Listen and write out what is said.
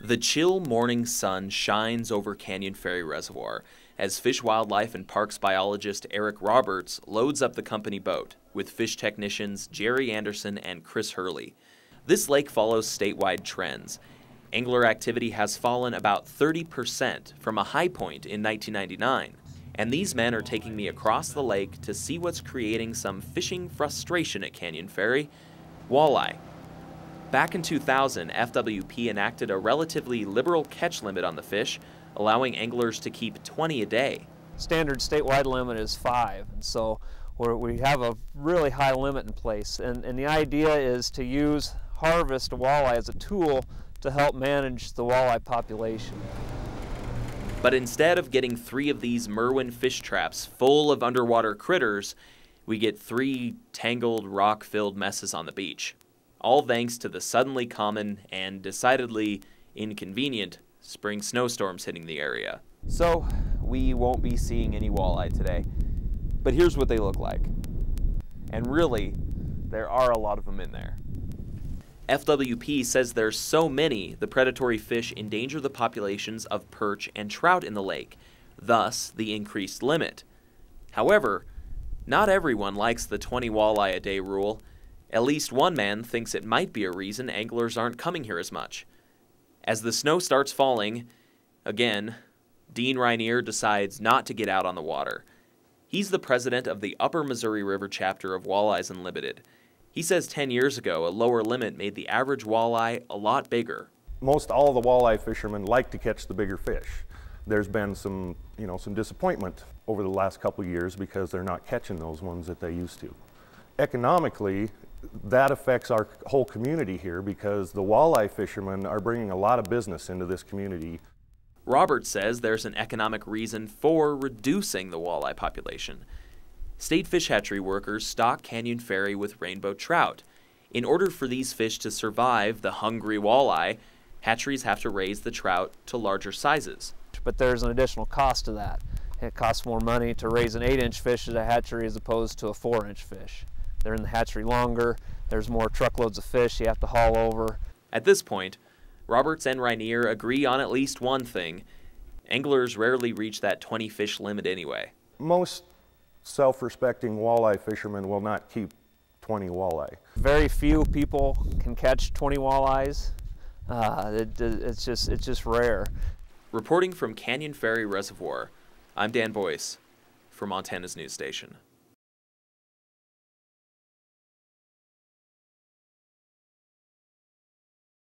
The chill morning sun shines over Canyon Ferry Reservoir as fish, wildlife, and parks biologist Eric Roberts loads up the company boat with fish technicians Jerry Anderson and Chris Hurley. This lake follows statewide trends. Angler activity has fallen about 30% from a high point in 1999, and these men are taking me across the lake to see what's creating some fishing frustration at Canyon Ferry: walleye. Back in 2000, FWP enacted a relatively liberal catch limit on the fish, allowing anglers to keep 20 a day. Standard statewide limit is 5, and so we have a really high limit in place. And the idea is to use harvest walleye as a tool to help manage the walleye population. But instead of getting 3 of these Merwin fish traps full of underwater critters, we get 3 tangled, rock-filled messes on the beach. All thanks to the suddenly common and decidedly inconvenient spring snowstorms hitting the area. So, we won't be seeing any walleye today. But here's what they look like. And really, there are a lot of them in there. FWP says there's so many, the predatory fish endanger the populations of perch and trout in the lake, thus the increased limit. However, not everyone likes the 20 walleye a day rule. At least one man thinks it might be a reason anglers aren't coming here as much. As the snow starts falling, again, Dean Rainier decides not to get out on the water. He's the president of the Upper Missouri River chapter of Walleyes Unlimited. He says 10 years ago, a lower limit made the average walleye a lot bigger. Most all the walleye fishermen like to catch the bigger fish. There's been some disappointment over the last couple of years because they're not catching those ones that they used to. Economically, that affects our whole community here because the walleye fishermen are bringing a lot of business into this community. Robert says there's an economic reason for reducing the walleye population. State fish hatchery workers stock Canyon Ferry with rainbow trout. In order for these fish to survive the hungry walleye, hatcheries have to raise the trout to larger sizes. But there's an additional cost to that. It costs more money to raise an 8-inch fish at a hatchery as opposed to a 4-inch fish. They're in the hatchery longer, there's more truckloads of fish you have to haul over. At this point, Roberts and Rainier agree on at least one thing: anglers rarely reach that 20 fish limit anyway. Most self-respecting walleye fishermen will not keep 20 walleye. Very few people can catch 20 walleyes. It's just rare. Reporting from Canyon Ferry Reservoir, I'm Dan Boyce for Montana's news station.